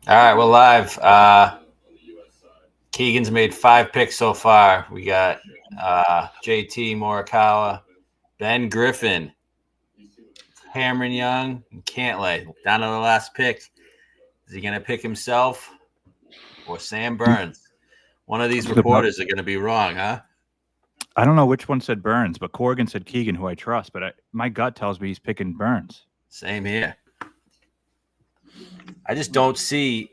All right, we're live. Keegan's made 5 picks so far. We got JT Morikawa, Ben Griffin, Cameron Young, and Cantlay. Down to the last pick. Is he going to pick himself or Sam Burns? One of these reporters are going to be wrong, huh? I don't know which one said Burns, but Corrigan said Keegan, who I trust. But my gut tells me he's picking Burns. Same here. I just don't see.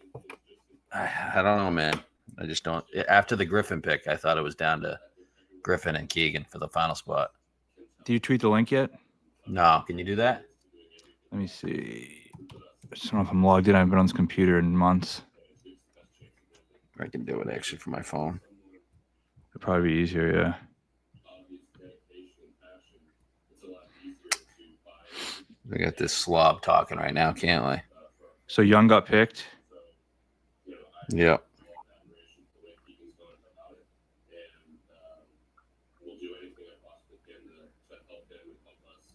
I don't know, man. I just don't. After the Griffin pick, I thought it was down to Griffin and Keegan for the final spot. Did you tweet the link yet? No. Can you do that? Let me see. I just don't know if I'm logged in. I haven't been on this computer in months. I can do it actually from my phone. It'd probably be easier, yeah. We got this slob talking right now, can't we? So Young got picked. Yep.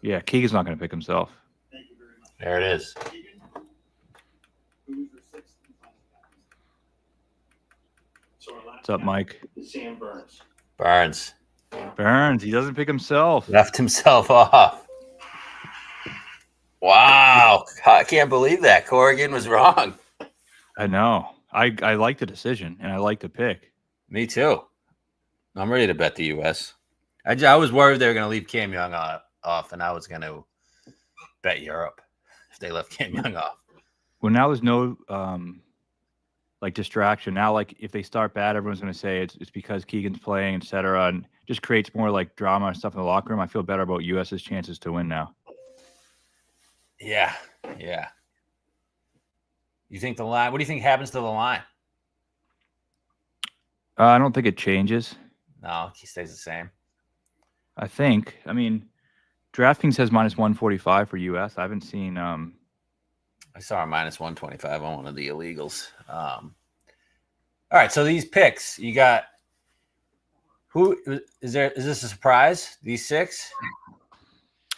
Yeah, Keegan's not going to pick himself. There it is. What's up, Mike? Sam Burns. Burns. He doesn't pick himself. Left himself off. Wow. I can't believe that. Corrigan was wrong. I know. I like the decision, and I like the pick. Me too. I'm ready to bet the U.S. I was worried they were going to leave Cam Young off, and I was going to bet Europe if they left Cam Young off. Well, now there's no distraction. Now, if they start bad, everyone's going to say it's because Keegan's playing, etc., and just creates more drama and stuff in the locker room. I feel better about U.S.'s chances to win now. Yeah. You think the line? What do you think happens to the line? I don't think it changes. No, he stays the same. I think. I mean, DraftKings says -145 for U.S. I haven't seen. I saw a -125 on one of the illegals. All right, so these picks, you got who is there? Is this a surprise? These 6?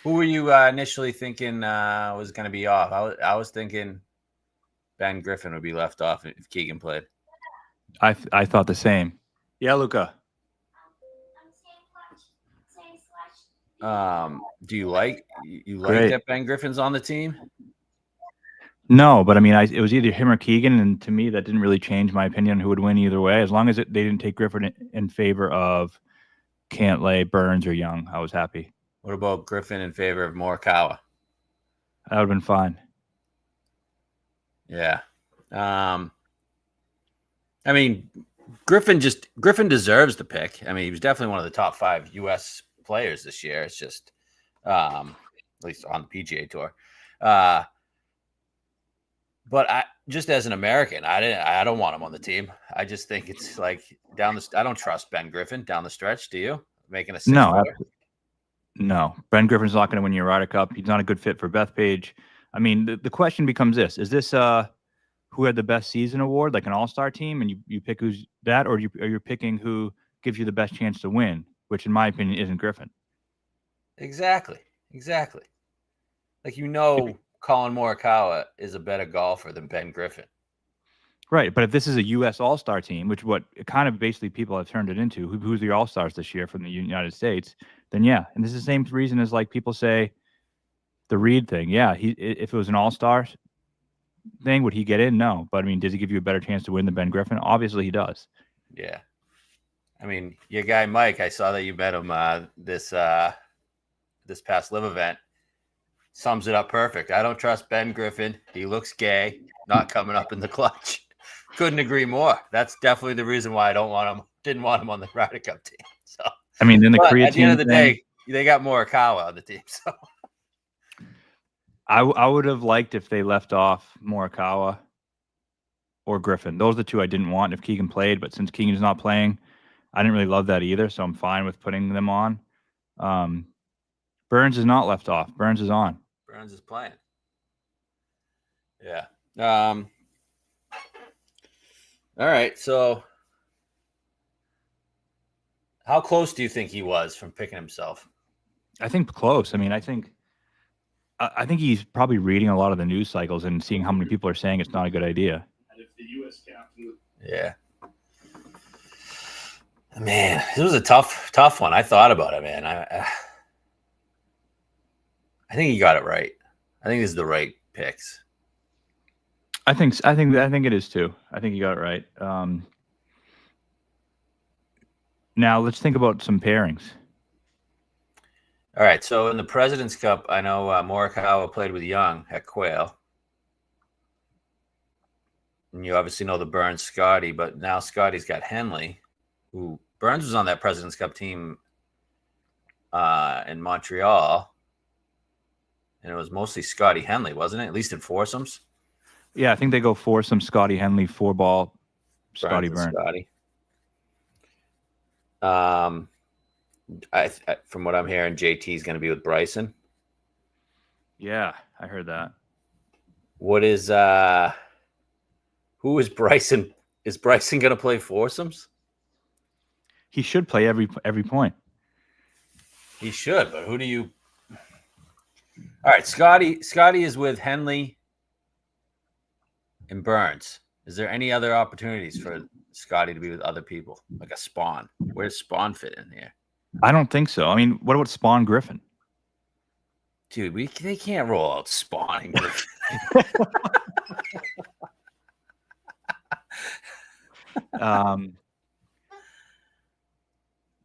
Who were you initially thinking was going to be off? I was thinking Ben Griffin would be left off if Keegan played. I thought the same. Yeah, Luca. Do you like Great. that Ben Griffin's on the team? No, but I mean, it was either him or Keegan, and to me, that didn't really change my opinion on who would win either way. As long as they didn't take Griffin in favor of Cantlay, Burns, or Young, I was happy. What about Griffin in favor of Morikawa? That would have been fine. Yeah. I mean, Griffin deserves the pick. I mean, he was definitely one of the top 5 U.S. players this year. It's just, at least on the PGA Tour. But just as an American, I don't want him on the team. I just think it's I don't trust Ben Griffin down the stretch. Do you? Making a 6 No. Ben Griffin's not going to win your Ryder Cup. He's not a good fit for Bethpage. I mean, the question becomes this: is this who had the best season award, like an all-star team, and you pick who's that, or are you picking who gives you the best chance to win, which in my opinion isn't Griffin. Exactly. Colin Morikawa is a better golfer than Ben Griffin. Right, but if this is a U.S. all-star team, which kind of basically people have turned it into, who's the all-stars this year from the United States, then yeah. And this is the same reason as people say the Reed thing. Yeah, if it was an all-star thing, would he get in? No. But I mean, does he give you a better chance to win than Ben Griffin? Obviously he does. Yeah. I mean, your guy Mike, I saw that you met him this past live event. Sums it up perfect. I don't trust Ben Griffin. He looks gay, not coming up in the clutch. Couldn't agree more. That's definitely the reason why I didn't want him on the Ryder Cup team. So I mean, then at the end of the day, they got Morikawa on the team. So I would have liked if they left off Morikawa or Griffin. Those are the 2 I didn't want if Keegan played, but since Keegan's not playing, I didn't really love that either, so I'm fine with putting them on. Burns is not left off. Burns is on. Burns is playing. Yeah. All right. So how close do you think he was from picking himself? I think close. I mean, I think he's probably reading a lot of the news cycles and seeing how many people are saying it's not a good idea. Yeah. Man, this was a tough one. I thought about it, man. I think you got it right. I think this is the right picks. I think it is too. I think you got it right. Now let's think about some pairings. All right. So in the President's Cup, I know Morikawa played with Young at Quail. And you obviously know the Burns Scotty, but now Scotty's got Henley, who Burns was on that President's Cup team in Montreal. And it was mostly Scotty Henley, wasn't it? At least in foursomes. Yeah, I think they go foursome Scotty Henley, 4-ball Scotty Burns. Scotty. From what I'm hearing, JT is going to be with Bryson. Yeah, I heard that. What is who is Bryson? Is Bryson going to play foursomes? He should play every point. He should, but who do you? All right, Scotty is with Henley and Burns. Is there any other opportunities for Scotty to be with other people, like a Spawn? Where does Spawn fit in here? I don't think so. I mean, what about Spawn Griffin? Dude, they can't roll out Spawn and Griffin.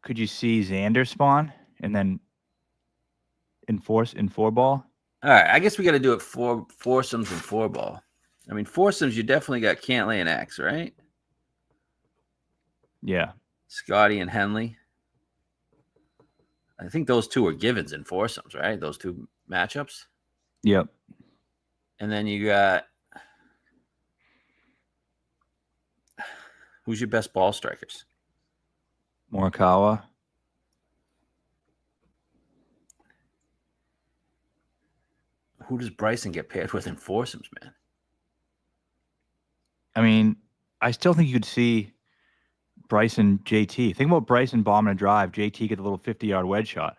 Could you see Xander Spawn and then in 4-ball? All right, I guess we got to do it foursomes and 4-ball. I mean, foursomes, you definitely got Cantlay and X, right? Yeah. Scotty and Henley. I think those two are givens in foursomes, right? Those two matchups. Yep. And then you got who's your best ball strikers? Morikawa. Who does Bryson get paired with in foursomes, man? I mean, I still think you could see Bryson JT. Think about Bryson bombing a drive. JT get a little 50-yard wedge shot.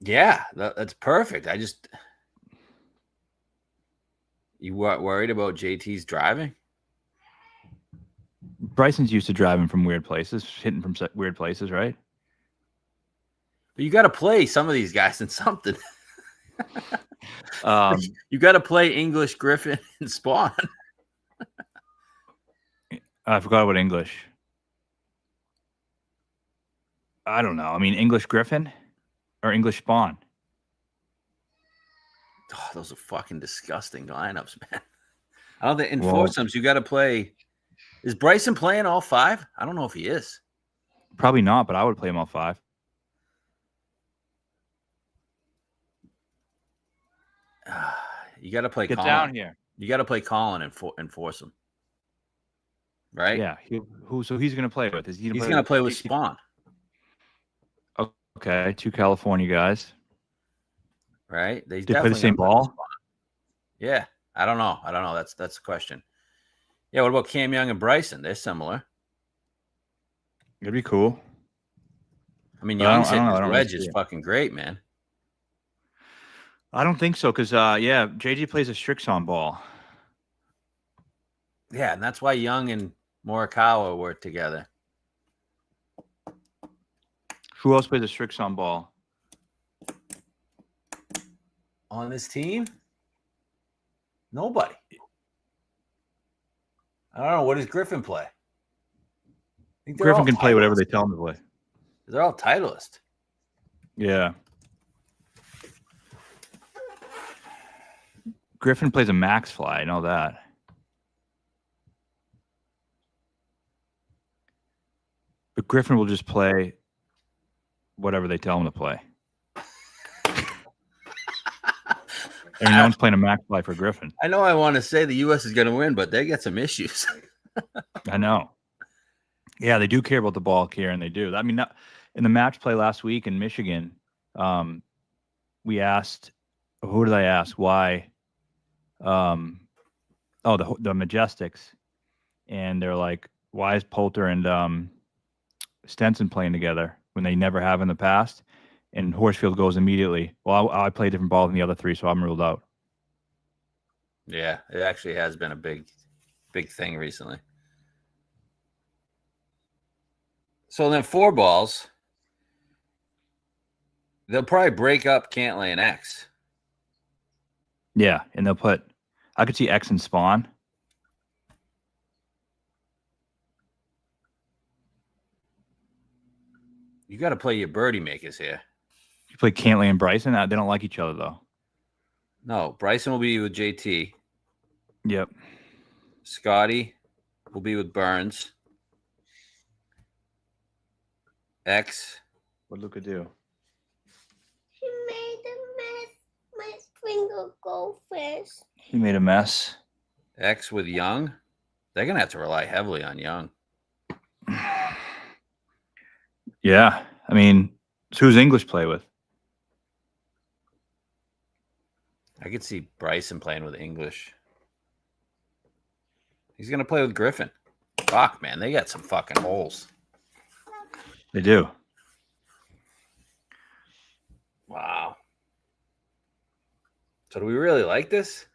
Yeah, that's perfect. You weren't worried about JT's driving? Bryson's used to driving from weird places, hitting from weird places, right? But you got to play some of these guys in something. You got to play English, Griffin, and Spawn. I forgot what English. I don't know. I mean, English Griffin or English Spawn. Oh, those are fucking disgusting lineups, man. I don't think in foursomes you got to play. Is Bryson playing all 5? I don't know if he is. Probably not, but I would play him all 5. You got to play. Get Colin. Down here. You got to play Colin in foursome, right? Yeah. So he's going to play with? He's going to play with Spawn. Okay, 2 California guys. Right? They play the same ball. Yeah, I don't know. That's the question. Yeah, what about Cam Young and Bryson? They're similar. It'd be cool. I mean, Young's hitting his wedge is fucking great, man. I don't think so because, JG plays a Strixon ball. Yeah, and that's why Young and Morikawa work together. Who else plays a Strixon ball? On this team? Nobody. I don't know. What does Griffin play? Griffin can play whatever they tell him to play. They're all Titleist. Yeah. Griffin plays a max fly. I know that. But Griffin will just play whatever they tell him to play. And no one's playing a max fly for Griffin. I know I want to say the U.S. is going to win, but they got some issues. I know. Yeah, they do care about the ball, Kieran. They do. I mean, in the match play last week in Michigan, we asked, who did I ask? Why? The Majestics. And they're like, why is Poulter and Stenson playing together when they never have in the past? And Horsfield goes immediately, well, I play a different ball than the other 3, so I'm ruled out. Yeah, it actually has been a big big thing recently. So then 4 balls. They'll probably break up Cantlay and X. Yeah, and they'll put. I could see X and Spawn. You got to play your birdie makers here. You play Cantlay and Bryson. They don't like each other though. No, Bryson will be with JT. Yep. Scotty will be with Burns. X. What'd Luca do? He made a mess. My finger go first. He made a mess. X with Young. They're going to have to rely heavily on Young. Yeah. I mean, so who's English play with? I could see Bryson playing with English. He's going to play with Griffin. Fuck, man. They got some fucking holes. They do. Wow. So do we really like this?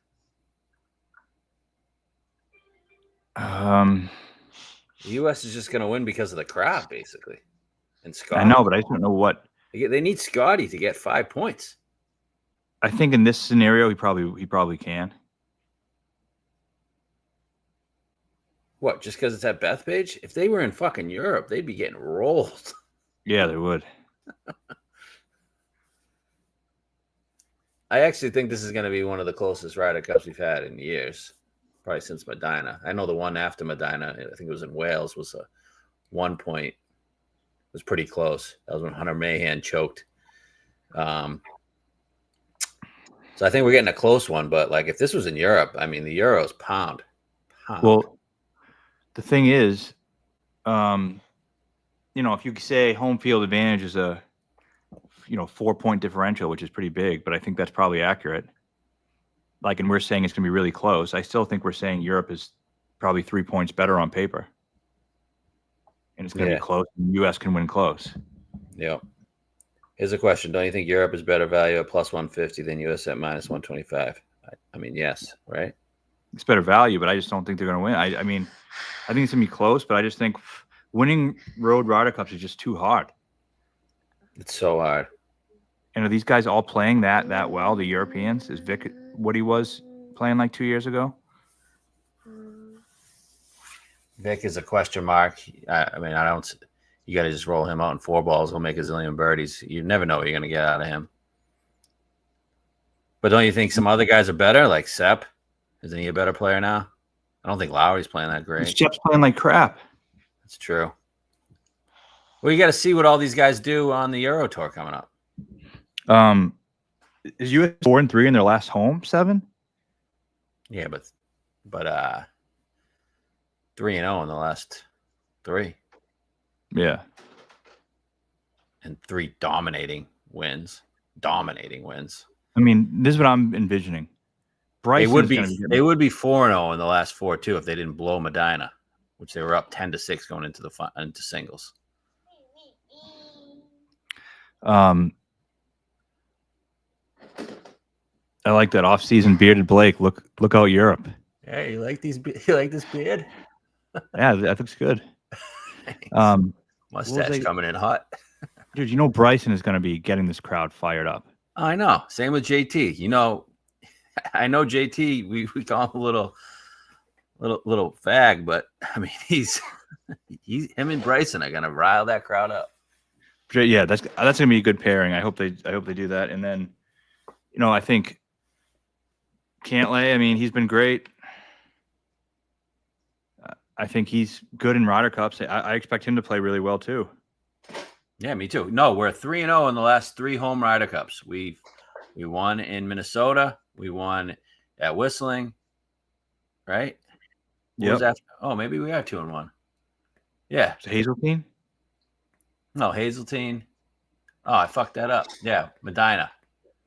Um, The U.S. is just going to win because of the crowd, basically. And Scotty. I know, but I just don't know what. They need Scotty to get 5 points. I think in this scenario, he probably can. What, just because it's at Bethpage? If they were in fucking Europe, they'd be getting rolled. Yeah, they would. I actually think this is going to be one of the closest Ryder Cups we've had in years, probably since Medina. I know the one after Medina, I think it was in Wales, was a 1 point. It was pretty close. That was when Hunter Mahan choked. So I think we're getting a close one. But like, if this was in Europe, I mean, the Euro's pound. Well, the thing is, if you say home field advantage is a 4-point differential, which is pretty big, but I think that's probably accurate. Like, and we're saying it's going to be really close. I still think we're saying Europe is probably 3 points better on paper. And it's going to be close. And the U.S. can win close. Yeah. Here's a question. Don't you think Europe is better value at plus 150 than U.S. at minus 125? I mean, yes, right? It's better value, but I just don't think they're going to win. I mean, I think it's going to be close, but I just think winning road Ryder Cups is just too hard. It's so hard. And are these guys all playing that well, the Europeans? Is Vic what he was playing like 2 years ago? Vic is a question mark. I mean, I don't. You got to just roll him out in 4 balls. He'll make a zillion birdies. You never know what you're going to get out of him. But don't you think some other guys are better, like Sepp? Isn't he a better player now? I don't think Lowry's playing that great. Sepp's playing like crap. That's true. Well, you got to see what all these guys do on the Euro Tour coming up. Is US 4-3 in their last home 7? Yeah, but 3-0 in the last 3. Yeah. And 3 dominating wins. I mean, this is what I'm envisioning. They would be 4-0 in the last 4 too if they didn't blow Medina, which they were up 10-6 going into into singles. I like that off-season bearded Blake. Look out Europe. Hey, you like this beard? Yeah, that looks good. Mustache coming in hot. Dude, Bryson is going to be getting this crowd fired up. I know. Same with JT. I know JT. We call him a little fag, but I mean him and Bryson are going to rile that crowd up. Yeah, that's going to be a good pairing. I hope they do that. And then, I think Cantlay. I mean, he's been great. I think he's good in Ryder Cups. I expect him to play really well too. Yeah, me too. No, we're 3-0 in the last 3 home Ryder Cups. We won in Minnesota. We won at Whistling. Right? Yeah. Oh, maybe we are 2-1. Yeah. Hazeltine? No, Hazeltine. Oh, I fucked that up. Yeah, Medina.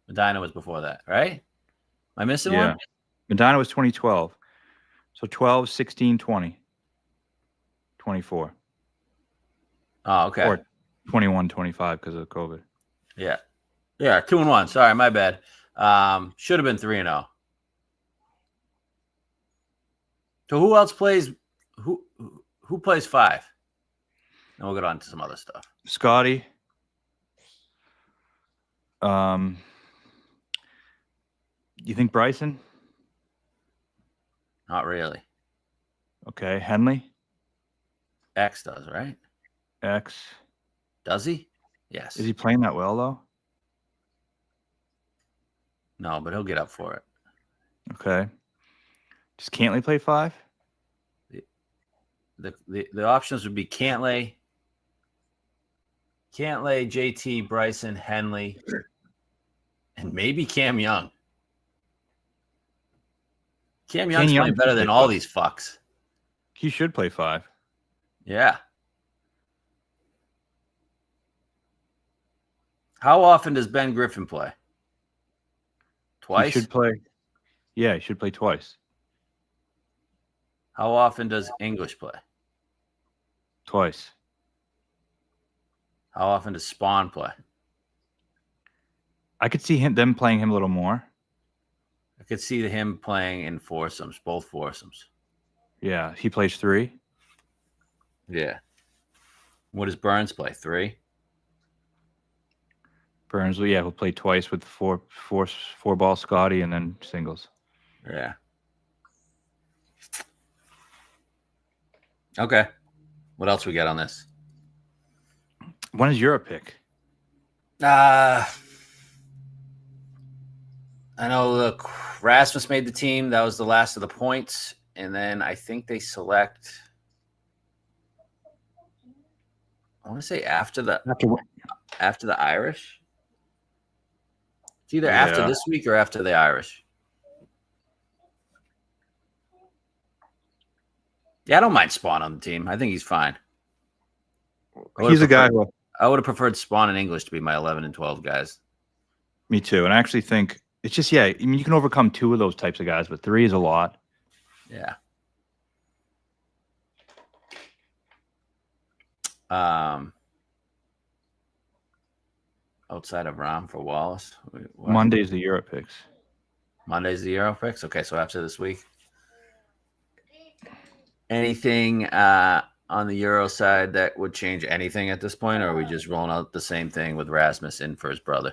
Medina was before that, right? Am I missing one? Medina was 2012. So 12, 16, 20. 24. Oh, okay. Or 21, 25 because of COVID. Yeah. Yeah, 2-1. Sorry, my bad. Should have been 3-0. So who else plays? Who plays 5? And we'll get on to some other stuff. Scotty. You think Bryson? Not really. Okay, Henley. X does, right? X. Does he? Yes. Is he playing that well though? No, but he'll get up for it. Okay. Does Cantley play 5? The options would be Cantlay, JT, Bryson, Henley, and maybe Cam Young. Cam Young's playing better than all these fucks. He should play 5. Yeah. How often does Ben Griffin play? Twice? He should play. Yeah, he should play twice. How often does English play? Twice. How often does Spawn play? I could see them playing him a little more. I could see him playing in foursomes, both foursomes. Yeah, he plays 3. Yeah. What does Burns play? 3? Burns, yeah, will play twice with four ball Scotty and then singles. Yeah. Okay. What else we got on this? When is your pick? I know Rasmus made the team. That was the last of the points. And then I think they select, I want to say after the Irish. It's either after this week or after the Irish. Yeah, I don't mind Spawn on the team. I think he's fine. He's a guy who I would have preferred Spawn and English to be my 11 and 12 guys. Me too. And I actually think it's just, I mean, you can overcome 2 of those types of guys, but 3 is a lot. Yeah. Outside of Rom for Wallace. Monday's the Euro picks. Monday's the Euro picks. Okay, so after this week. Anything on the Euro side that would change anything at this point, or are we just rolling out the same thing with Rasmus in for his brother?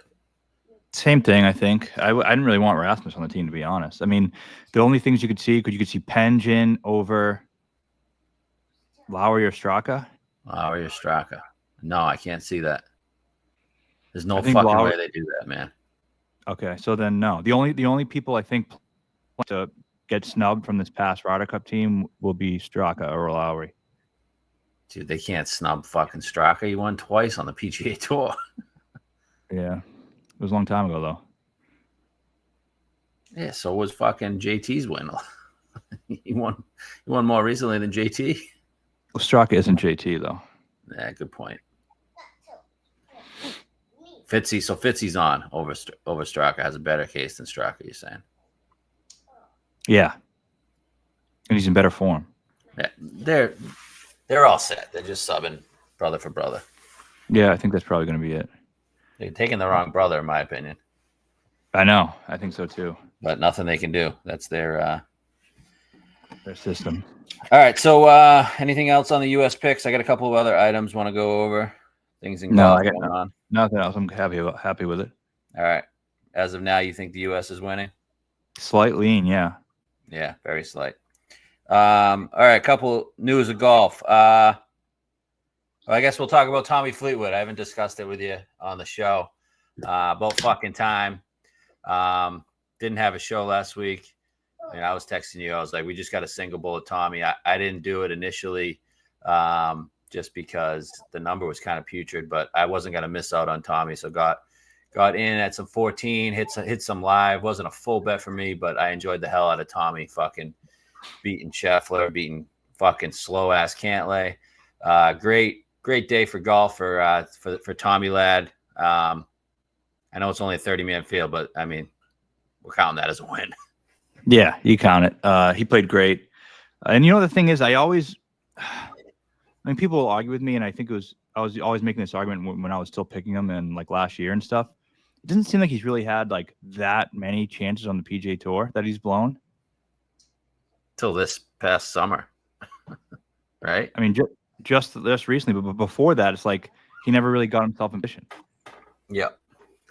Same thing, I think. I didn't really want Rasmus on the team, to be honest. I mean, the only things you could see Penge in over Lowry or Straka. Lowry or Straka. No, I can't see that. There's no fucking way they do that, man. Okay, so then no. The only people I think to get snubbed from this past Ryder Cup team will be Straka or Lowry. Dude, they can't snub fucking Straka. He won twice on the PGA Tour. Yeah. It was a long time ago, though. Yeah, so was fucking JT's win. he won more recently than JT. Well, Straka isn't JT, though. Yeah, good point. Fitzy's on over Straka, has a better case than Straka, you're saying? Yeah. And he's in better form. Yeah, they're all set. They're just subbing brother for brother. Yeah, I think that's probably going to be it. They're taking the wrong brother, in my opinion. I know. I think so, too. But nothing they can do. That's their system. All right, so anything else on the U.S. picks? I got a couple of other items want to go over. Things in golf going on. Nothing else. I'm happy with it. All right. As of now, you think the U.S. is winning? Slight lean, yeah. Yeah, very slight. All right, a couple news of golf. I guess we'll talk about Tommy Fleetwood. I haven't discussed it with you on the show. About fucking time. Didn't have a show last week. I was texting you. I was like, we just got a single bullet Tommy. I didn't do it initially just because the number was kind of putrid, but I wasn't going to miss out on Tommy. So got in at some 14, hit some live. Wasn't a full bet for me, but I enjoyed the hell out of Tommy fucking beating Scheffler, beating fucking slow-ass Cantlay. Great day for golf for Tommy Ladd. I know it's only a 30-man field, but, I mean, we're counting that as a win. Yeah, you count it. He played great. And the thing is, people will argue with me, and I think I was always making this argument when I was still picking him and like last year and stuff. It doesn't seem like he's really had like that many chances on the PGA Tour that he's blown. till this past summer, right? I mean, just recently, but before that, it's like he never really got himself in position. Yeah,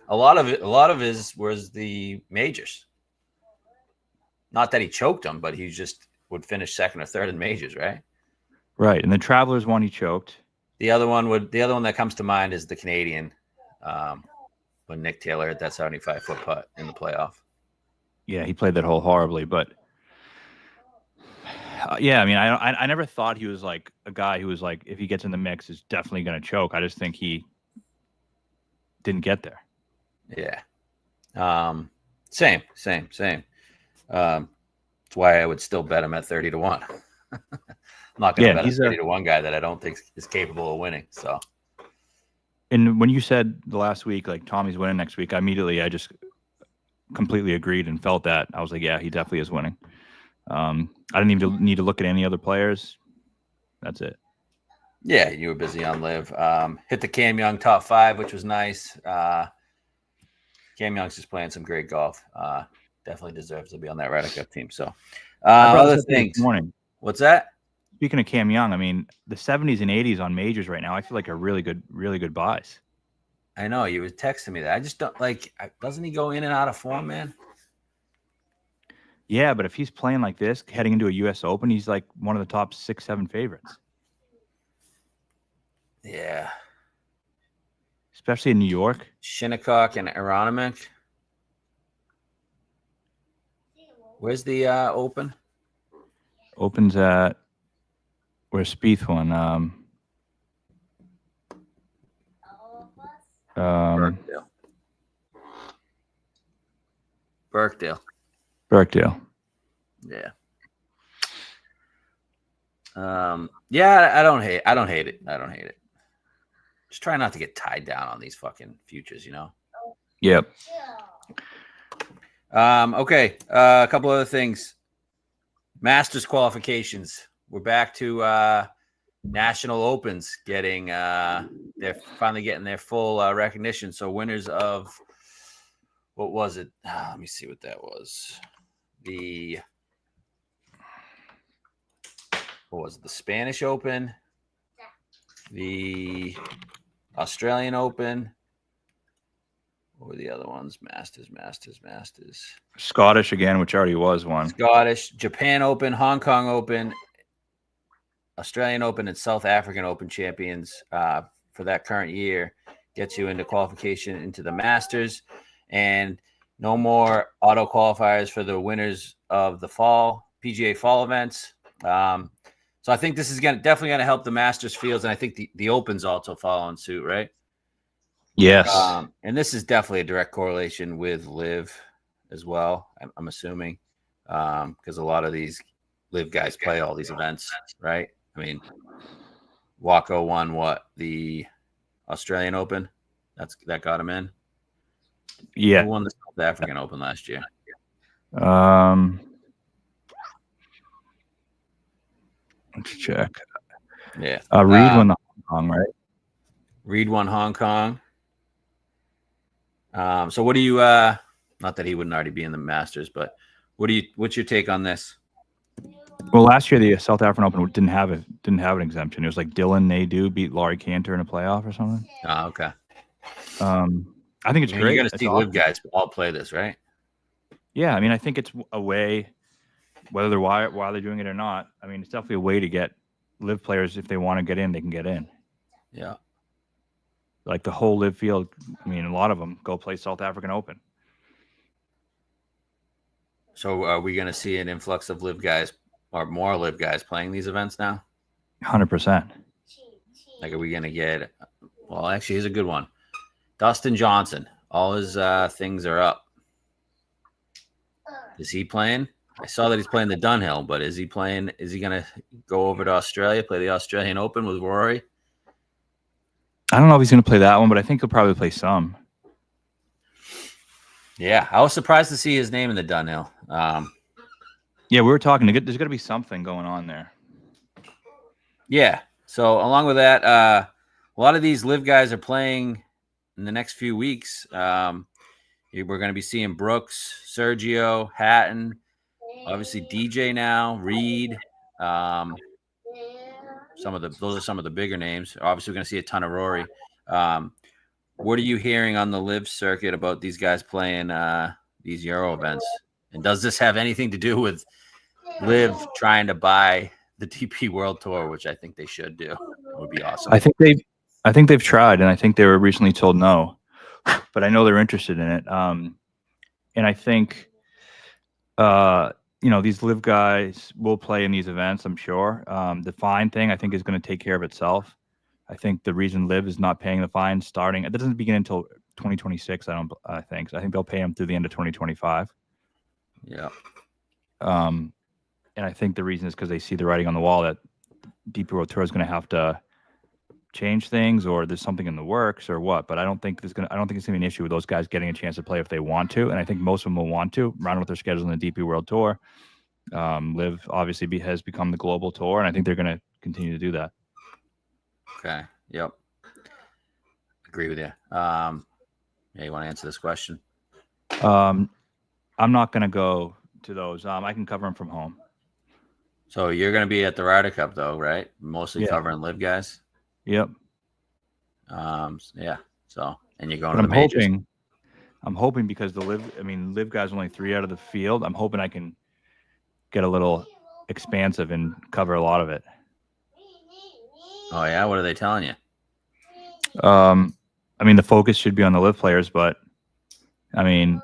a lot of his was the majors. Not that he choked them, but he just would finish second or third in majors, right? Right, and the Travelers one he choked. The other one that comes to mind is the Canadian, when Nick Taylor hit that 75-foot putt in the playoff. Yeah, he played that hole horribly, but yeah, I mean, I never thought he was like a guy who was like, if he gets in the mix, is definitely going to choke. I just think he didn't get there. Yeah. Same. That's why I would still bet him at 30-1. I'm not going to bet a 30-1 guy that I don't think is capable of winning. So, and when you said the last week, like Tommy's winning next week, I just completely agreed and felt that. I was like, yeah, he definitely is winning. I didn't even need to look at any other players. That's it. Yeah, you were busy on live. Hit the Cam Young top 5, which was nice. Cam Young's just playing some great golf. Definitely deserves to be on that Ryder Cup team. So, other things. Morning. What's that? Speaking of Cam Young, I mean, the 70s and 80s on majors right now, I feel like are really good buys. I know you were texting me that. I just don't like. Doesn't he go in and out of form, man? Yeah, but if he's playing like this, heading into a U.S. Open, he's like one of the top 6-7 favorites. Yeah. Especially in New York. Shinnecock and Aronimink. Where's the Open? Open's at where's Spieth won? Birkdale. Yeah. Yeah, I don't hate it. Just try not to get tied down on these fucking futures, you know? Yep. Okay. A couple other things. Masters qualifications. We're back to national opens getting they're finally getting their full recognition. So winners of what was it? Let me see what that was. What was it? The Spanish Open, the Australian Open. What were the other ones? Masters. Scottish again, which already was one. Scottish, Japan Open, Hong Kong Open, Australian Open, and South African Open champions for that current year gets you into qualification into the Masters, and no more auto qualifiers for the winners of the fall PGA fall events. So I think this is definitely going to help the Masters fields, and I think the Open's also following suit, right? Yes. And this is definitely a direct correlation with live as well, I'm assuming, because a lot of these live guys play all these events, right? I mean, Wacko won the Australian Open. That got him in. Yeah. Who won the South African Open last year? Let's check. Yeah. Reed won the Hong Kong, right? Reed won Hong Kong. So what do you not that he wouldn't already be in the Masters, but what's your take on this? Well, last year the South African Open didn't have an exemption. It was like Dylan Nadu beat Laurie Cantor in a playoff or something. Oh, okay. I think it's great. You're going to see live guys all play this, right? Yeah, I mean, I think it's a way, whether why they're doing it or not. I mean, it's definitely a way to get live players, if they want to get in, they can get in. Yeah. Like the whole live field, I mean, a lot of them go play South African Open. So are we going to see an influx of live guys or more live guys playing these events now? 100%. Like, are we going to get, well, actually, here's a good one. Dustin Johnson, all his things are up. Is he playing? I saw that he's playing the Dunhill, but is he playing? Is he going to go over to Australia, play the Australian Open with Rory? I don't know if he's going to play that one, but I think he'll probably play some. Yeah, I was surprised to see his name in the Dunhill. Yeah, we were talking. There's got to be something going on there. Yeah. So along with that, a lot of these live guys are playing in the next few weeks. We're going to be seeing Brooks, Sergio, Hatton, obviously DJ now, Reed. Those are some of the bigger names. Obviously, we're going to see a ton of Rory. What are you hearing on the live circuit about these guys playing these Euro events? And does this have anything to do with live trying to buy the DP World Tour, which I think they should do? It would be awesome. I think they've tried, and I think they were recently told no, but I know they're interested in it. And I think, these live guys will play in these events. I'm sure. The fine thing I think is going to take care of itself. I think the reason live is not paying the fine starting, it doesn't begin until 2026. I think they'll pay them through the end of 2025. Yeah. And I think the reason is because they see the writing on the wall that DP World Tour is going to have to change things, or there's something in the works, or what. But I don't think it's going to be an issue with those guys getting a chance to play if they want to. And I think most of them will want to, round with their schedules in the DP World Tour. Live obviously has become the global tour, and I think they're going to continue to do that. Okay. Yep. Agree with you. Yeah, you want to answer this question? I'm not going to go to those. I can cover them from home. So you're going to be at the Ryder Cup, though, right? Mostly Yeah. covering live guys. Yep. Yeah. So, and you're going But to the majors. I'm hoping because live guys only 3 out of the field. I'm hoping I can get a little expansive and cover a lot of it. Oh yeah, what are they telling you? The focus should be on the live players, but I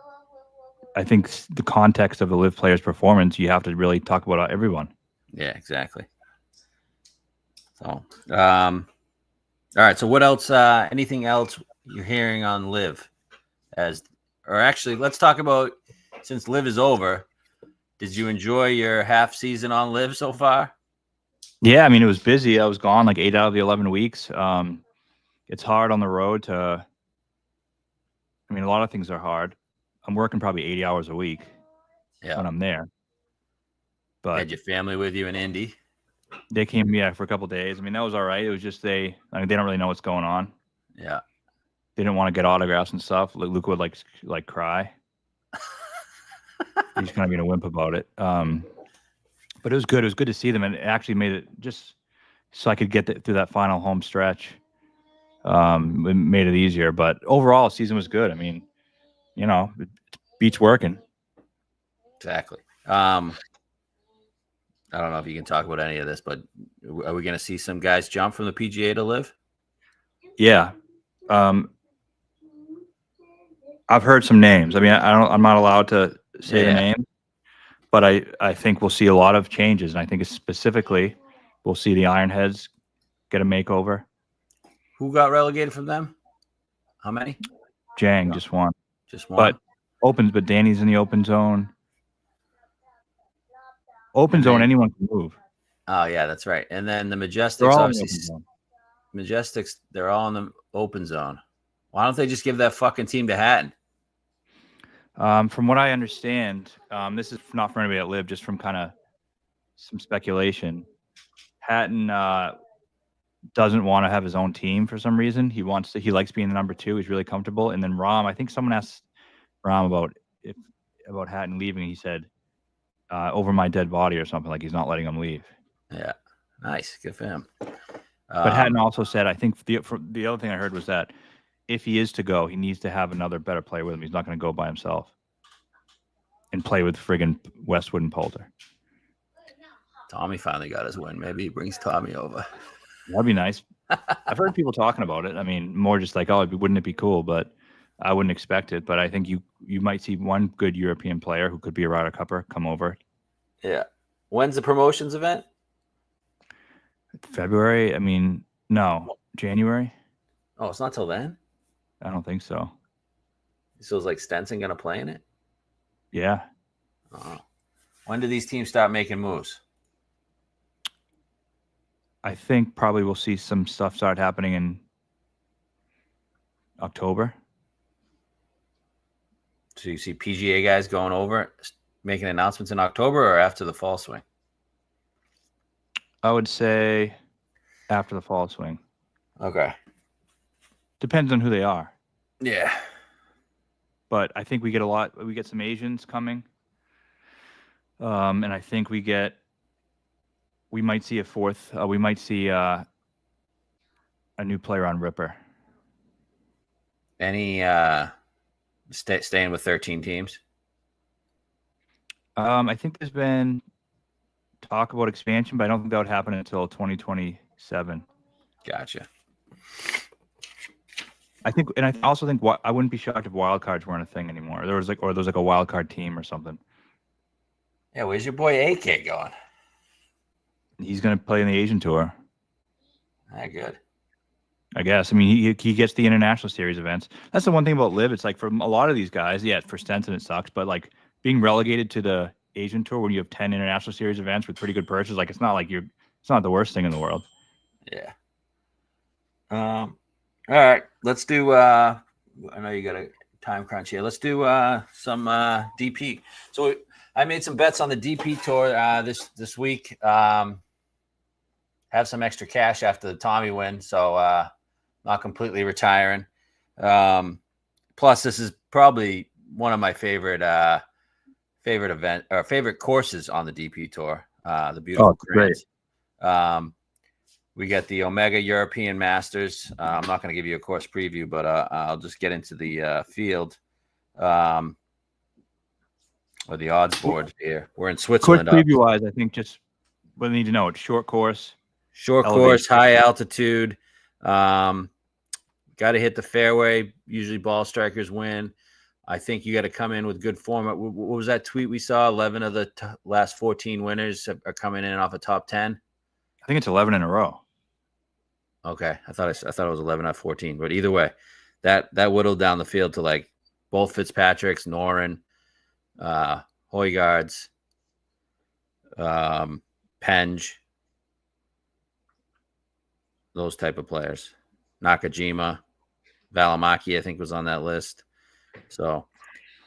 think the context of the live players' performance, you have to really talk about everyone. Yeah, exactly. So, all right. So, what else? Anything else you're hearing on live? Let's talk about, since live is over. Did you enjoy your half season on live so far? Yeah, it was busy. I was gone like 8 out of the 11 weeks. It's hard on the road a lot of things are hard. I'm working probably 80 hours a week when I'm there. But had your family with you in Indy? They came, for a couple of days. That was all right. It was just they don't really know what's going on. Yeah. They didn't want to get autographs and stuff. Luke would like cry. He's kind of being a wimp about it. But it was good. It was good to see them, and it actually made it just so I could get through that final home stretch. It made it easier, but overall, the season was good. It beats working. Exactly. I don't know if you can talk about any of this, but are we going to see some guys jump from the PGA to live? Yeah. I've heard some names. I'm not allowed to say the name, but I think we'll see a lot of changes. And I think specifically we'll see the Ironheads get a makeover. Who got relegated from them? How many? Jang, just one. Just one. But Danny's in the open zone. Open zone, anyone can move. Oh yeah, that's right. And then the Majestics, obviously. Majestics, they're all in the open zone. Why don't they just give that fucking team to Hatton? From what I understand, this is not for anybody that lived, just from kind of some speculation. Hatton doesn't want to have his own team for some reason. He likes being the number 2. He's really comfortable. And then Rahm, I think someone asked Rahm about Hatton leaving. He said, over my dead body or something, like he's not letting him leave. Yeah. Nice. Good for him. But Hatton also said, I think the other thing I heard was that if he is to go, he needs to have another better player with him. He's not going to go by himself and play with friggin' Westwood and Poulter. Tommy finally got his win. Maybe he brings Tommy over. That'd be nice. I've heard people talking about it. More just like, wouldn't it be cool? But I wouldn't expect it. But I think you might see one good European player who could be a Ryder Cupper come over. Yeah. When's the promotions event? February? No. January? Oh, it's not till then? I don't think so. So is like Stenson going to play in it? Yeah. Oh. When do these teams start making moves? I think probably we'll see some stuff start happening in October. So you see PGA guys going over, making announcements in October or after the fall swing? I would say after the fall swing. Okay. Depends on who they are. Yeah. But I think we get some Asians coming. And I think we might see a fourth. We might see a new player on Ripper. Any staying with 13 teams? I think there's been talk about expansion, but I don't think that would happen until 2027. Gotcha. I think, and I also think I wouldn't be shocked if wild cards weren't a thing anymore. There was like a wild card team or something. Yeah, where's your boy AK going? He's going to play in the Asian tour. Good. I guess. I mean, he gets the international series events. That's the one thing about Liv. It's like for a lot of these guys, yeah, for Stenson it sucks, but like being relegated to the Asian tour when you have 10 international series events with pretty good purses, like it's not the worst thing in the world. Yeah. All right, let's do. I know you got a time crunch here. Let's do some DP. So I made some bets on the DP tour this week. Have some extra cash after the Tommy win, so not completely retiring. Plus, this is probably one of my favorite event or favorite courses on the DP tour. The beautiful great. We get the Omega European Masters. I'm not going to give you a course preview, but I'll just get into the field or the odds board here. We're in Switzerland. Course preview-wise, I think just what we need to know. It's short course, high altitude. Got to hit the fairway. Usually ball strikers win. I think you got to come in with good form. What was that tweet we saw? 11 of the last 14 winners are coming in off a top 10. I think it's 11 in a row. Okay, I thought it was 11 out of 14, but either way, that whittled down the field to like both Fitzpatricks, Noren, Højgaards, Penge, those type of players. Nakajima, Valimaki, I think was on that list. So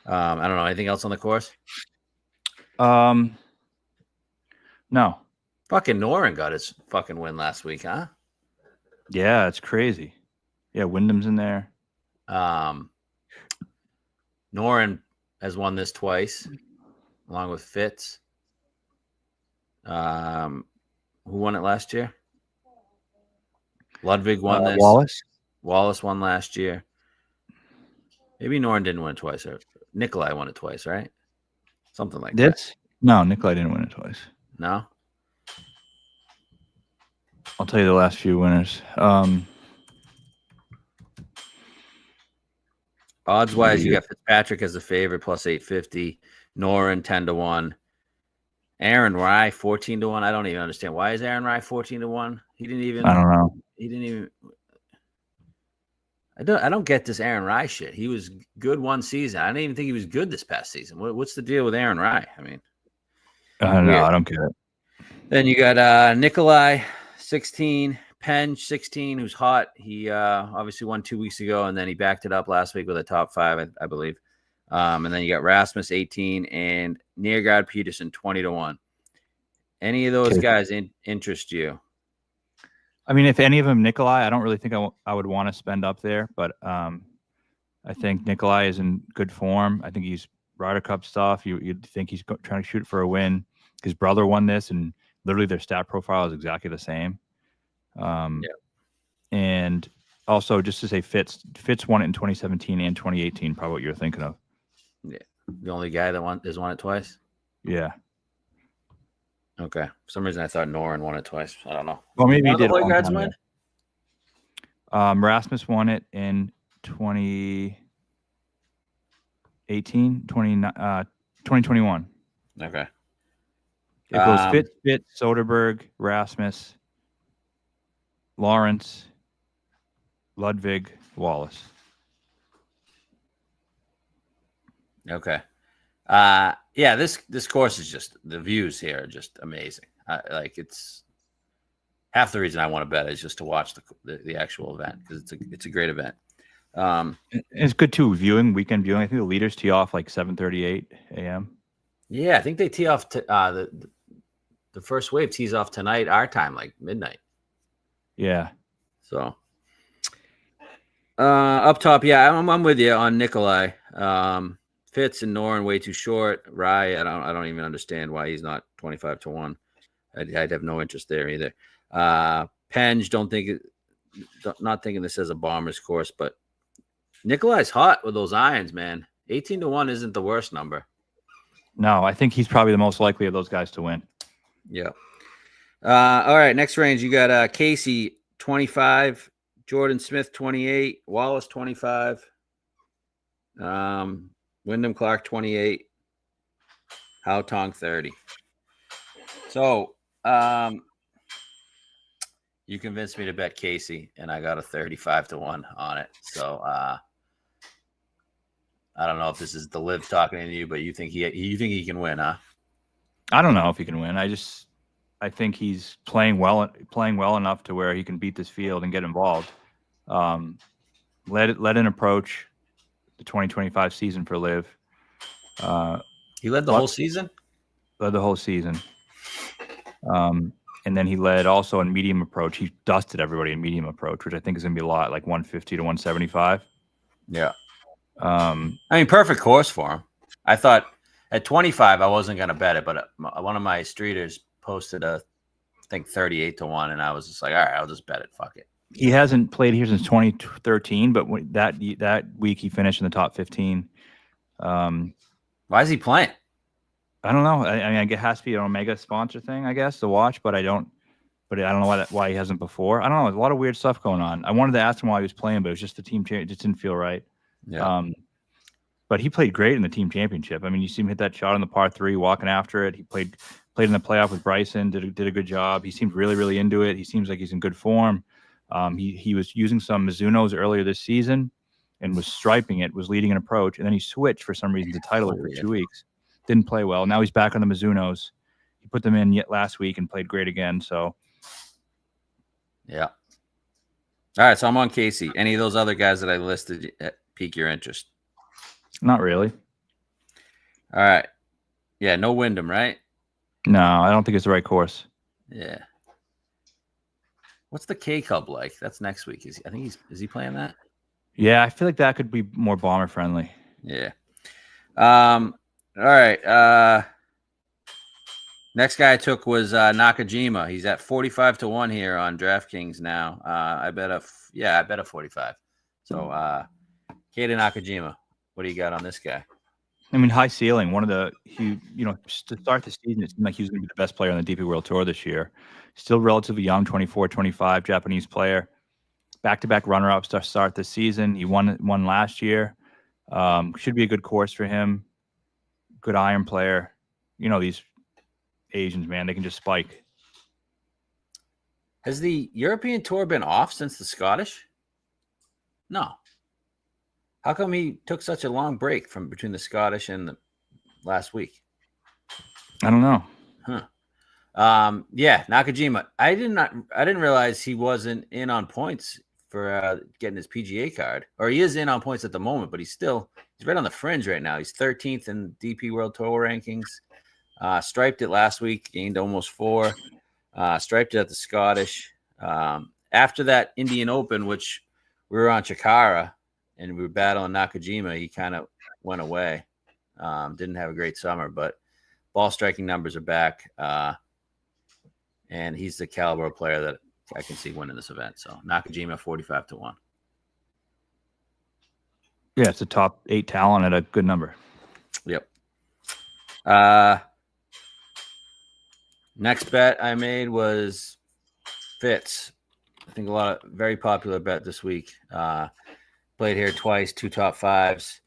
I don't know. Anything else on the course? No. Fucking Noren got his fucking win last week, huh? Yeah, it's crazy. Yeah, Wyndham's in there. Noren has won this twice, along with Fitz. Who won it last year? Ludwig won this. Wallace won last year. Maybe Noren didn't win it twice. Or Nikolai won it twice, right? Something like that. No, Nikolai didn't win it twice. No? I'll tell you the last few winners. Odds-wise, you got Fitzpatrick as a favorite, plus 850. Noren, 10-1. Aaron Rai, 14-1. I don't even understand. Why is Aaron Rai 14-1? I don't know. He didn't even... I don't get this Aaron Rai shit. He was good one season. I didn't even think he was good this past season. What's the deal with Aaron Rai? I mean... I don't know. I don't get it. Then you got Nikolai, 16, Penge, 16, who's hot. He obviously won 2 weeks ago, and then he backed it up last week with a top 5, I believe. And then you got Rasmus, 18, and Neergaard Peterson, 20-1. Any of those guys interest you? I mean, if any of them, Nikolai, I don't really think I would want to spend up there, but I think Nikolai is in good form. I think he's Ryder Cup stuff. You'd think he's trying to shoot for a win. His brother won this, and literally their stat profile is exactly the same. And also, just to say, Fitz won it in 2017 and 2018. Probably what you're thinking of. Yeah, the only guy that won it twice. Yeah. Okay. For some reason, I thought Noren won it twice. I don't know. Well, maybe he did. Win? Rasmus won it in 2018, 2021. Okay. It goes Fitz, Soderberg, Rasmus, Lawrence, Ludwig, Wallace. Okay. Yeah, this course is just, the views here are just amazing. Like, it's half the reason I want to bet is just to watch the actual event, because it's a great event. It's good too, weekend viewing. I think the leaders tee off like 7:38 a.m. Yeah, I think they tee off the first wave tees off tonight, our time, like midnight. Yeah. So up top, yeah, I'm with you on Nikolai. Fitz and Noren way too short. Rye, I don't even understand why he's not 25-1. I'd have no interest there either. Penge, not thinking this as a Bombers course, but Nikolai's hot with those irons, man. 18-1 isn't the worst number. No, I think he's probably the most likely of those guys to win. Yeah. All right, next range, you got Casey 25, Jordan Smith 28, Wallace 25, Wyndham Clark 28, Hao Tong 30. So you convinced me to bet Casey, and I got a 35-1 on it. So I don't know if this is the live talking to you, but you think he can win, huh? I don't know if he can win. I think he's playing well enough to where he can beat this field and get involved. Let an approach the 2025 season for live. He led the whole season. Led the whole season. And then he led also in medium approach. He dusted everybody in medium approach, which I think is going to be a lot, like 150 to 175. Yeah. I mean, perfect course for him. I thought at 25, I wasn't going to bet it, but one of my streeters posted I think 38-1, and I was just like, all right, I'll just bet it. Fuck it. He hasn't played here since 2013, but that week he finished in the top 15. Why is he playing? I don't know. I mean, it has to be an Omega sponsor thing, I guess, to watch, but I don't know why he hasn't before. I don't know. There's a lot of weird stuff going on. I wanted to ask him why he was playing, but it was just the team. It just didn't feel right. Yeah. But he played great in the team championship. I mean, you see him hit that shot on the par 3, walking after it. He played in the playoff with Bryson, did a good job. He seemed really, really into it. He seems like he's in good form. He was using some Mizunos earlier this season and was striping it, was leading an approach, and then he switched for some reason to Titleist for 2 weeks. Didn't play well. Now he's back on the Mizunos. He put them in yet last week and played great again. So, yeah. All right, so I'm on Casey. Any of those other guys that I listed pique your interest? Not really. All right. Yeah, no Wyndham, right? No, I don't think it's the right course. Yeah. What's the K Cub like? That's next week. Is he playing that? Yeah, I feel like that could be more bomber friendly. Yeah. All right. Next guy I took was Nakajima. He's at 45-1 here on DraftKings now. I bet a 45. So Keita Nakajima, what do you got on this guy? I mean, high ceiling. To start the season, it seemed like he was going to be the best player on the DP World Tour this year. Still relatively young, 24, 25, Japanese player. Back-to-back runner-ups to start this season. He won last year. Should be a good course for him. Good iron player. You know, these Asians, man, they can just spike. Has the European Tour been off since the Scottish? No. How come he took such a long break from between the Scottish and the last week? I don't know. Huh. Yeah, Nakajima. I didn't realize he wasn't in on points for getting his PGA card. Or he is in on points at the moment, but he's right on the fringe right now. He's 13th in DP World Tour rankings. Striped it last week, gained almost 4. Striped it at the Scottish. After that Indian Open, which we were on Chikara and we were battling Nakajima, he kind of went away. Didn't have a great summer, but ball striking numbers are back. And he's the caliber of player that I can see winning this event. So Nakajima 45-1. Yeah, it's a top 8 talent at a good number. Yep. Next bet I made was Fitz. I think very popular bet this week. Played here twice, 2 top 5s.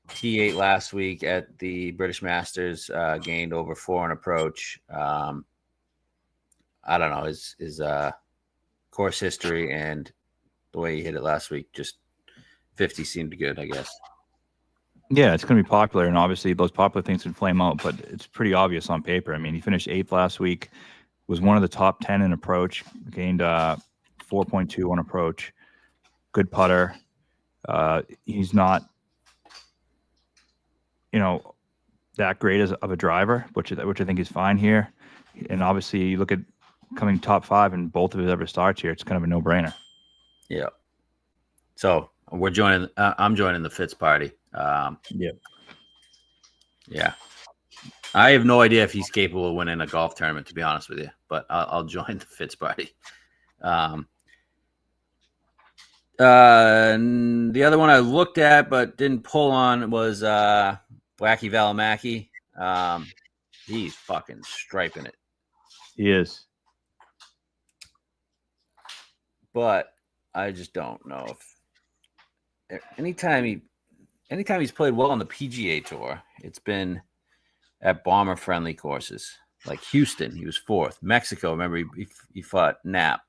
T8 last week at the British Masters, gained over 4 on approach. I don't know, his course history and the way he hit it last week, just 50 seemed good, I guess. Yeah, it's going to be popular, and obviously those popular things can flame out, but it's pretty obvious on paper. I mean, he finished 8th last week, was one of the top 10 in approach, gained 4.2 on approach. Good putter. He's not, that great of a driver, which I think is fine here. And obviously, you look at coming top 5 in both of his ever starts here, it's kind of a no-brainer. Yeah. So I'm joining the Fitz party. Yeah. Yeah. I have no idea if he's capable of winning a golf tournament, to be honest with you, but I'll join the Fitz party. And the other one I looked at but didn't pull on was Wacky Valimaki. He's fucking striping it. He is. But I just don't know if anytime he's played well on the PGA Tour, it's been at bomber friendly courses like Houston. He was fourth. Mexico, remember he fought Knapp.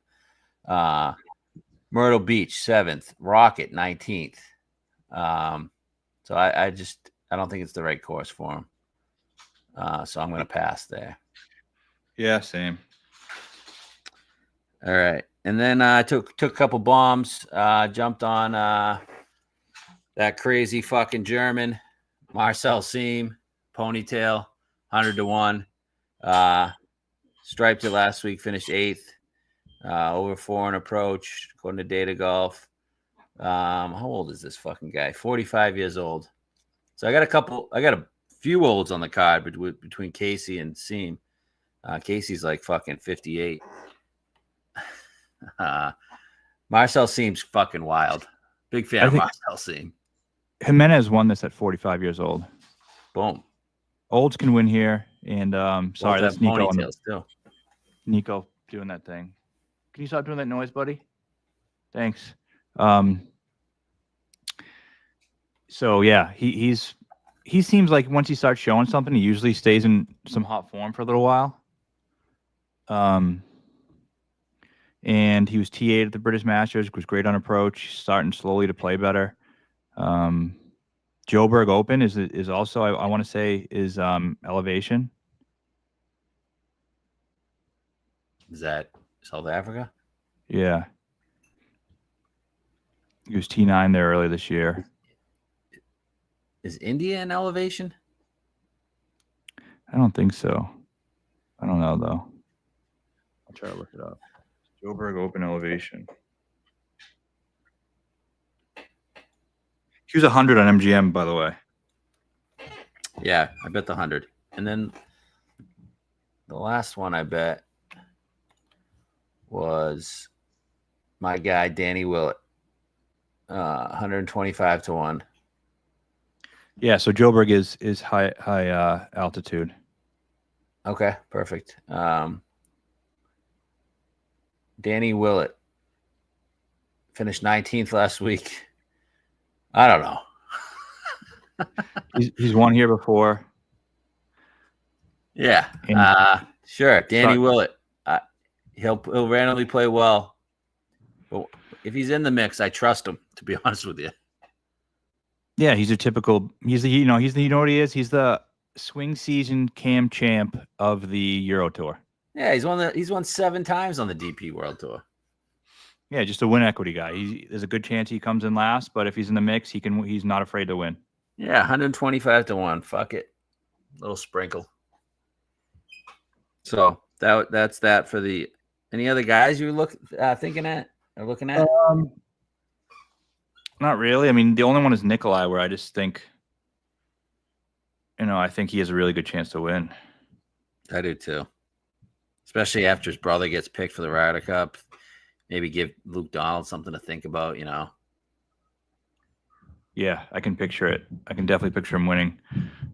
Myrtle Beach 7th. Rocket 19th. So I don't think it's the right course for him. So I'm going to pass there. Yeah, same. All right. And then I took a couple bombs, jumped on that crazy fucking German, Marcel Seam, ponytail, 100-1. Striped it last week, finished 8th, over 4 in approach, according to Data Golf. How old is this fucking guy? 45 years old. So I got a few olds on the card between Casey and Seam. Casey's like fucking 58. Marcel Seam's fucking wild. Big fan of Marcel Seam. Jimenez won this at 45 years old. Boom. Olds can win here. And sorry, that's Nico. Still. Nico doing that thing. Can you stop doing that noise, buddy? Thanks. So yeah, he seems like once he starts showing something, he usually stays in some hot form for a little while. And he was T8 at the British Masters, was great on approach, starting slowly to play better. Joburg Open is also, I want to say, is elevation. Is that South Africa? Yeah. He was T9 there earlier this year. Is India in elevation? I don't think so. I don't know, though. I'll try to look it up. Joburg Open elevation. He was 100 on MGM, by the way. Yeah, I bet the 100. And then the last one I bet was my guy Danny Willett, 125-1. Yeah, so Joburg is high altitude. Okay, perfect. Danny Willett finished 19th last week. I don't know. he's won here before. Yeah, sure. Danny Willett. He'll randomly play well, but if he's in the mix, I trust him. To be honest with you. Yeah, he's a typical. You know what he is. He's the swing season cam champ of the Euro Tour. Yeah, he's won 7 times on the DP World Tour. Yeah, just a win equity guy. There's a good chance he comes in last, but if he's in the mix, he's not afraid to win. Yeah, 125-1. Fuck it, little sprinkle. So that's that for the. Any other guys you looking at? Not really. I mean, the only one is Nikolai, where I just think, I think he has a really good chance to win. I do too. Especially after his brother gets picked for the Ryder Cup. Maybe give Luke Donald something to think about, Yeah, I can picture it. I can definitely picture him winning.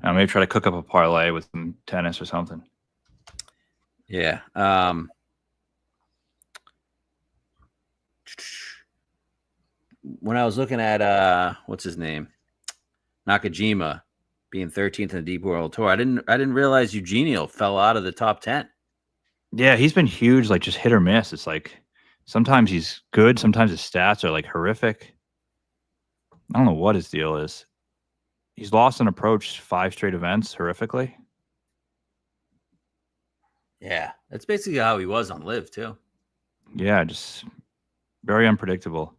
Maybe try to cook up a parlay with some tennis or something. Yeah. When I was looking at what's his name, Nakajima being 13th in the Deep World Tour, I didn't realize Eugenio fell out of the top 10. Yeah, he's been huge, like just hit or miss. It's like sometimes he's good, sometimes his stats are like horrific. I don't know what his deal is. He's lost an approach 5 straight events horrifically. Yeah, that's basically how he was on Live too. Yeah, just very unpredictable.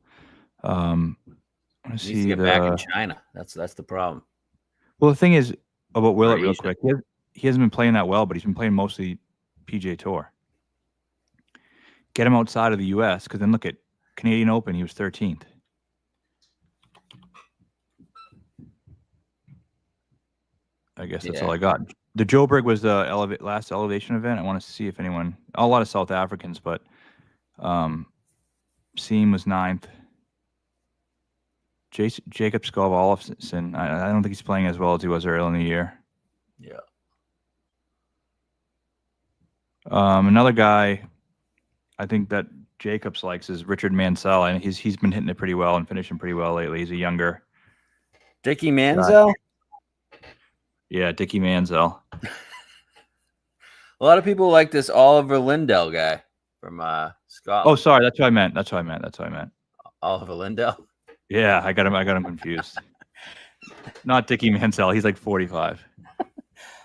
I needs to get back in China. That's the problem. Well, the thing is about Willett, real quick, he hasn't been playing that well, but he's been playing mostly PGA Tour. Get him outside of the U.S. because then look at Canadian Open. He was 13th. I guess that's Yeah. all I got. The Joburg was the last elevation event. I want to see if anyone, a lot of South Africans, but Seam was 9th. Jacob Skov-Olofsson, I don't think he's playing as well as he was early in the year. Yeah. Another guy I think that Jacobs likes is Richard Mansell, and he's been hitting it pretty well and finishing pretty well lately. He's a younger Dickie Manziel? Yeah, Dickie Mansell. A lot of people like this Oliver Lindell guy from Scotland. Oh, sorry, that's what I meant. Oliver Lindell. Yeah, I got him confused. Not Dickie Mansell. He's like 45.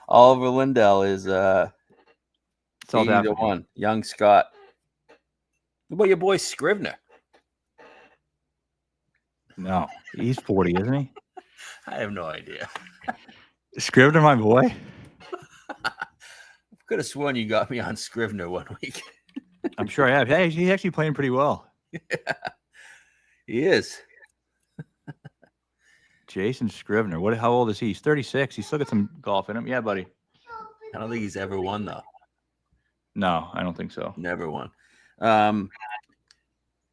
Oliver Lindell is South 80-1. Young Scott. What about your boy Scrivener? No, he's 40, isn't he? I have no idea. Scrivener, my boy. Could have sworn you got me on Scrivener one week. I'm sure I have. Hey, he's actually playing pretty well. Yeah, he is. Jason Scrivener. How old is he? He's 36. He's still got some golf in him. Yeah, buddy. I don't think he's ever won though. No, I don't think so. Never won. All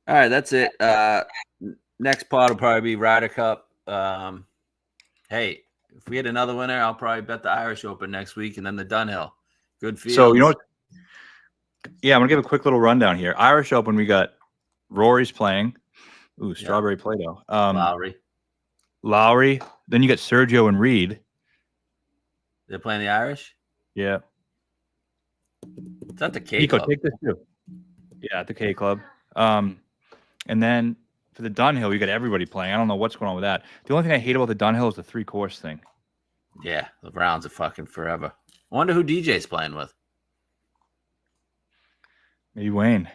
right, that's it. Next pod will probably be Ryder Cup. Hey, if we had another winner, I'll probably bet the Irish Open next week and then the Dunhill. Good field. So, you know what? Yeah, I'm going to give a quick little rundown here. Irish Open, we got Rory's playing. Ooh, Strawberry Play-Doh. Lowry. Then you got Sergio and Reed. They're playing the Irish? Yeah. Is that the K Nico, Club? take this too. Yeah, at the K Club. And then for the Dunhill, you got everybody playing. I don't know what's going on with that. The only thing I hate about the Dunhill is the 3-course thing. Yeah, the rounds are fucking forever. I wonder who DJ's playing with. Maybe Wayne.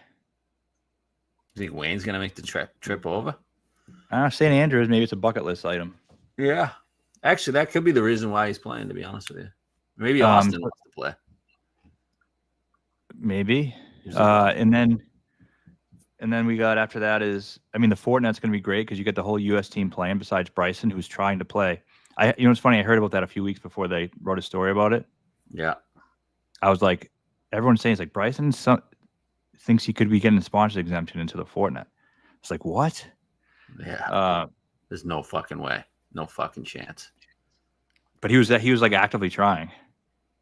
You think Wayne's gonna make the trip over? St. Andrews, maybe it's a bucket list item. Yeah. Actually, that could be the reason why he's playing, to be honest with you. Maybe Austin wants to play. Maybe. And then we got after that is, I mean, the Fortnite's going to be great because you get the whole U.S. team playing besides Bryson, who's trying to play. You know, it's funny. I heard about that a few weeks before they wrote a story about it. Yeah. I was like, everyone's saying it's like Bryson thinks he could be getting a sponsor exemption into the Fortnite. It's like, what? Yeah. There's no fucking way. No fucking chance. But he was like actively trying.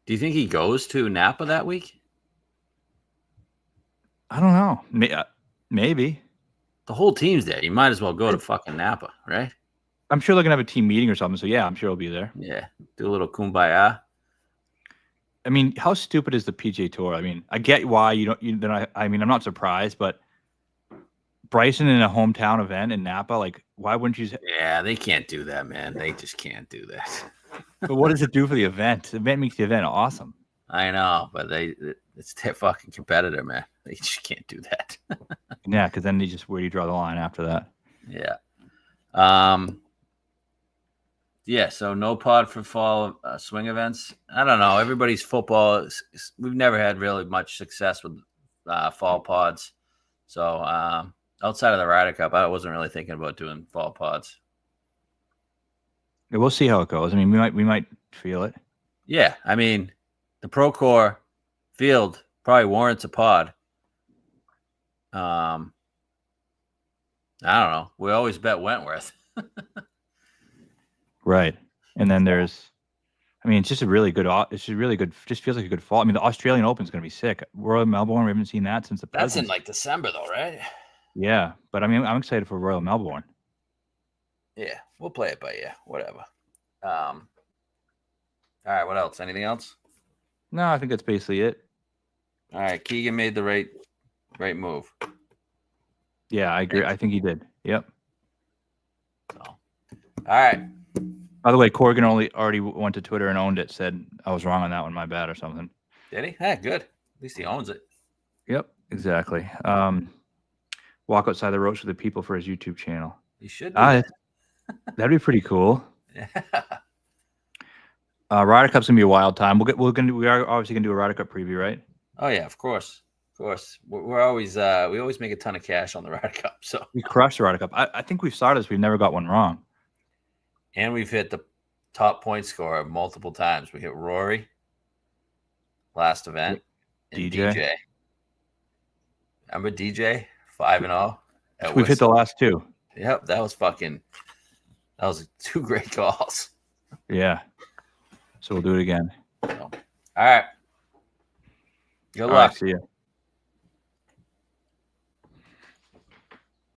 Do you think he goes to Napa that week? I don't know. Maybe. The whole team's there. You might as well go to fucking Napa, right? I'm sure they're gonna have a team meeting or something. So yeah, I'm sure he'll be there. Yeah. Do a little kumbaya. I mean, how stupid is the PGA Tour? I mean, I get why you don't. I mean, I'm not surprised, but Bryson in a hometown event in Napa, like, why wouldn't you? Yeah, they can't do that, man. They just can't do that. But what does it do for the event? The event makes the event awesome. I know, but it's their fucking competitor, man. They just can't do that. Yeah, because then where do you draw the line after that? Yeah. Yeah, so no pod for fall swing events. I don't know. Everybody's football. We've never had really much success with fall pods. So outside of the Ryder Cup, I wasn't really thinking about doing fall pods. Yeah, we'll see how it goes. I mean, we might feel it. Yeah, I mean, the Procore field probably warrants a pod. I don't know. We always bet Wentworth. Right. And then there's, I mean, it's just really good. Just feels like a good fall. I mean, the Australian Open is going to be sick. Royal Melbourne, we haven't seen that since the That's in like December though, right? Yeah. But I mean, I'm excited for Royal Melbourne. Yeah. We'll play it by ear. Whatever. All right. What else? Anything else? No, I think that's basically it. All right. Keegan made the right move. Yeah, I agree. I think he did. Yep. So, all right. By the way, Corrigan already went to Twitter and owned it. Said I was wrong on that one. My bad or something. Did he? Hey, good. At least he owns it. Yep, exactly. Walk outside the ropes with the people for his YouTube channel. He should. Do that'd be pretty cool. Yeah. Ryder Cup's gonna be a wild time. We are obviously gonna do a Ryder Cup preview, right? Oh yeah, of course. We're always we always make a ton of cash on the Ryder Cup. So we crushed the Ryder Cup. I think we've started this. We've never got one wrong. And we've hit the top point scorer multiple times. We hit Rory last event and DJ. DJ. Remember DJ 5-0? We've hit the last two. Yep, that was 2 great calls. Yeah. So we'll do it again. So, all right. Good All luck. right, see ya.